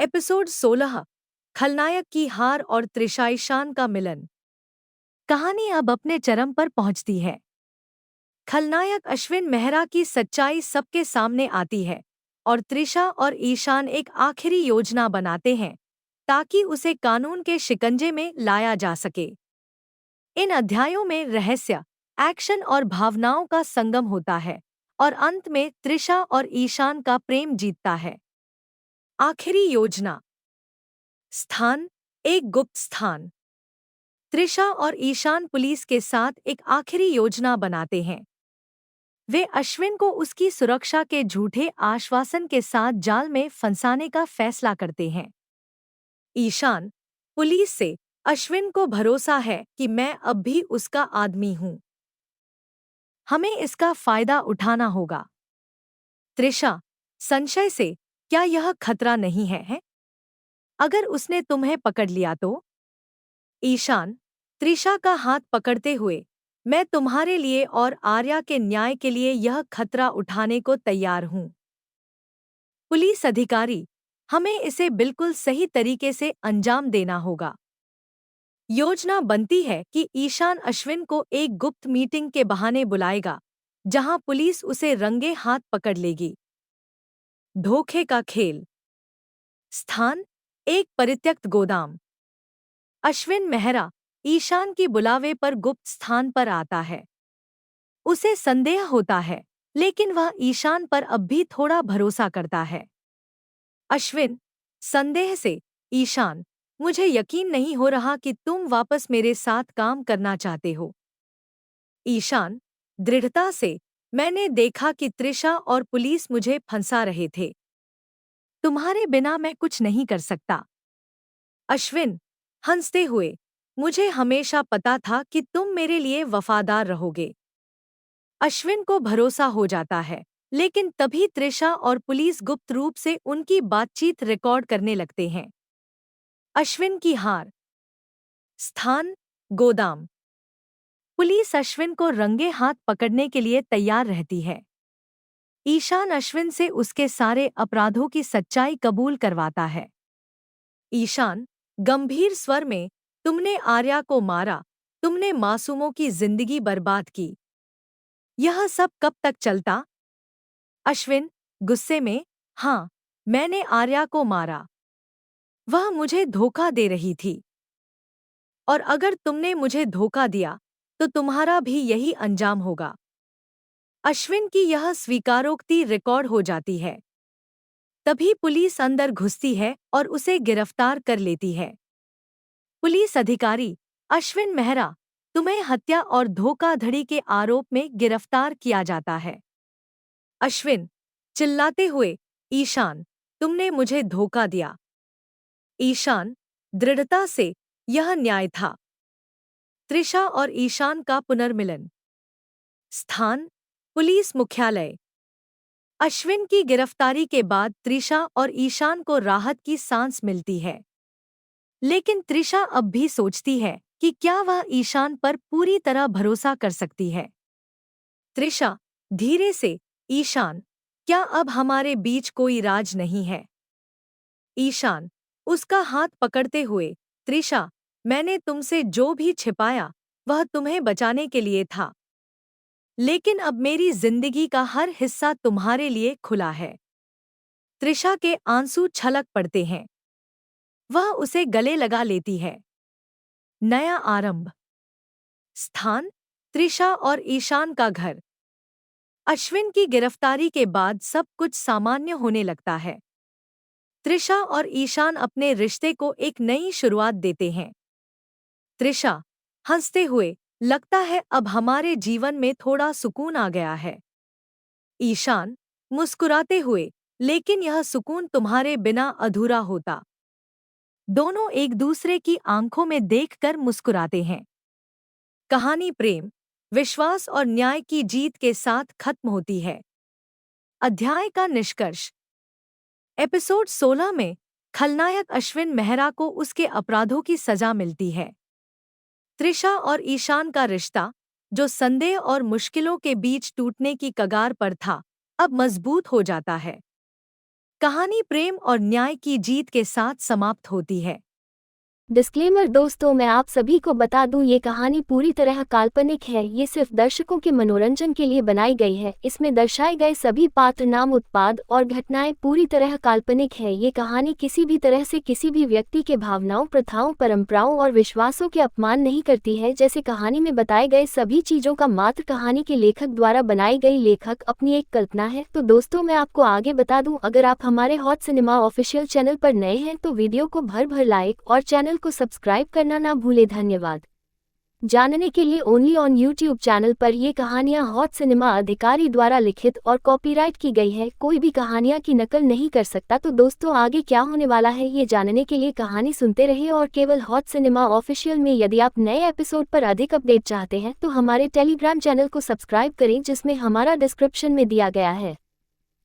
Episode 16। खलनायक की हार और त्रिशा ईशान का मिलन। कहानी अब अपने चरम पर पहुंचती है। खलनायक अश्विन मेहरा की सच्चाई सबके सामने आती है और त्रिशा और ईशान एक आखिरी योजना बनाते हैं ताकि उसे कानून के शिकंजे में लाया जा सके। इन अध्यायों में रहस्य, एक्शन और भावनाओं का संगम होता है और अंत में त्रिशा और ईशान का प्रेम जीतता है। आखिरी योजना। स्थान, एक गुप्त स्थान। त्रिशा और ईशान पुलिस के साथ एक आखिरी योजना बनाते हैं। वे अश्विन को उसकी सुरक्षा के झूठे आश्वासन के साथ जाल में फंसाने का फैसला करते हैं। ईशान, पुलिस से अश्विन को भरोसा है कि मैं अब भी उसका आदमी हूं। हमें इसका फायदा उठाना होगा। त्रिशा, संशय से, क्या यह खतरा नहीं है? अगर उसने तुम्हें पकड़ लिया तो? ईशान, त्रिशा का हाथ पकड़ते हुए, मैं तुम्हारे लिए और आर्या के न्याय के लिए यह खतरा उठाने को तैयार हूं। पुलिस अधिकारी, हमें इसे बिल्कुल सही तरीके से अंजाम देना होगा। योजना बनती है कि ईशान अश्विन को एक गुप्त मीटिंग के बहाने बुलाएगा, जहां पुलिस उसे रंगे हाथ पकड़ लेगी। धोखे का खेल। स्थान, एक परित्यक्त गोदाम। अश्विन मेहरा ईशान की बुलावे पर गुप्त स्थान पर आता है। उसे संदेह होता है, लेकिन वह ईशान पर अब भी थोड़ा भरोसा करता है। अश्विन, संदेह से, ईशान, मुझे यकीन नहीं हो रहा कि तुम वापस मेरे साथ काम करना चाहते हो। ईशान, दृढ़ता से, मैंने देखा कि त्रिशा और पुलिस मुझे फंसा रहे थे। तुम्हारे बिना मैं कुछ नहीं कर सकता। अश्विन, हंसते हुए, मुझे हमेशा पता था कि तुम मेरे लिए वफादार रहोगे। अश्विन को भरोसा हो जाता है, लेकिन तभी त्रिशा और पुलिस गुप्त रूप से उनकी बातचीत रिकॉर्ड करने लगते हैं। अश्विन की हार। स्थान, गोदाम। पुलिस अश्विन को रंगे हाथ पकड़ने के लिए तैयार रहती है। ईशान अश्विन से उसके सारे अपराधों की सच्चाई कबूल करवाता है। ईशान, गंभीर स्वर में, तुमने आर्या को मारा, तुमने मासूमों की जिंदगी बर्बाद की। यह सब कब तक चलता? अश्विन, गुस्से में, हाँ, मैंने आर्या को मारा। वह मुझे धोखा दे रही थी। और अगर तुमने मुझे धोखा दिया, तो तुम्हारा भी यही अंजाम होगा। अश्विन की यह स्वीकारोक्ति रिकॉर्ड हो जाती है। तभी पुलिस अंदर घुसती है और उसे गिरफ्तार कर लेती है। पुलिस अधिकारी, अश्विन मेहरा, तुम्हें हत्या और धोखाधड़ी के आरोप में गिरफ्तार किया जाता है। अश्विन, चिल्लाते हुए, ईशान, तुमने मुझे धोखा दिया। ईशान, दृढ़ता से, यह न्याय था। त्रिशा और ईशान का पुनर्मिलन। स्थान, पुलिस मुख्यालय। अश्विन की गिरफ्तारी के बाद त्रिशा और ईशान को राहत की सांस मिलती है। लेकिन त्रिशा अब भी सोचती है कि क्या वह ईशान पर पूरी तरह भरोसा कर सकती है। त्रिशा, धीरे से, ईशान, क्या अब हमारे बीच कोई राज नहीं है? ईशान, उसका हाथ पकड़ते हुए, त्रिशा, मैंने तुमसे जो भी छिपाया, वह तुम्हें बचाने के लिए था। लेकिन अब मेरी जिंदगी का हर हिस्सा तुम्हारे लिए खुला है। त्रिशा के आंसू छलक पड़ते हैं। वह उसे गले लगा लेती है। नया आरंभ। स्थान, त्रिशा और ईशान का घर। अश्विन की गिरफ्तारी के बाद सब कुछ सामान्य होने लगता है। त्रिशा और ईशान अपने रिश्ते को एक नई शुरुआत देते हैं। त्रिशा, हंसते हुए, लगता है अब हमारे जीवन में थोड़ा सुकून आ गया है। ईशान, मुस्कुराते हुए, लेकिन यह सुकून तुम्हारे बिना अधूरा होता। दोनों एक दूसरे की आंखों में देखकर मुस्कुराते हैं। कहानी प्रेम, विश्वास और न्याय की जीत के साथ खत्म होती है। अध्याय का निष्कर्ष। एपिसोड 16 में खलनायक अश्विन मेहरा को उसके अपराधों की सजा मिलती है। त्रिशा और ईशान का रिश्ता, जो संदेह और मुश्किलों के बीच टूटने की कगार पर था, अब मजबूत हो जाता है। कहानी प्रेम और न्याय की जीत के साथ समाप्त होती है। डिस्क्लेमर दोस्तों, मैं आप सभी को बता दूं, ये कहानी पूरी तरह काल्पनिक है। ये सिर्फ दर्शकों के मनोरंजन के लिए बनाई गई है। इसमें दर्शाए गए सभी पात्र, नाम, उत्पाद और घटनाएं पूरी तरह काल्पनिक है। ये कहानी किसी भी तरह से किसी भी व्यक्ति के भावनाओं, प्रथाओं, परंपराओं और विश्वासों के अपमान नहीं करती है। जैसे कहानी में बताए गए सभी चीजों का मात्र कहानी के लेखक द्वारा बनाई गई लेखक अपनी एक कल्पना है। तो दोस्तों, मैं आपको आगे बता दूं, अगर आप हमारे हॉट सिनेमा ऑफिशियल चैनल पर नए हैं तो वीडियो को भर भर लाइक और चैनल को सब्सक्राइब करना ना भूले। धन्यवाद। जानने के लिए ओनली ऑन यूट्यूब चैनल पर ये कहानियां हॉट सिनेमा अधिकारी द्वारा लिखित और कॉपीराइट की गई है। कोई भी कहानियां की नकल नहीं कर सकता। तो दोस्तों, आगे क्या होने वाला है ये जानने के लिए कहानी सुनते रहिए और केवल हॉट सिनेमा ऑफिशियल में। यदि आप नए एपिसोड पर अधिक अपडेट चाहते हैं तो हमारे टेलीग्राम चैनल को सब्सक्राइब करें, जिसमें हमारा डिस्क्रिप्शन में दिया गया है।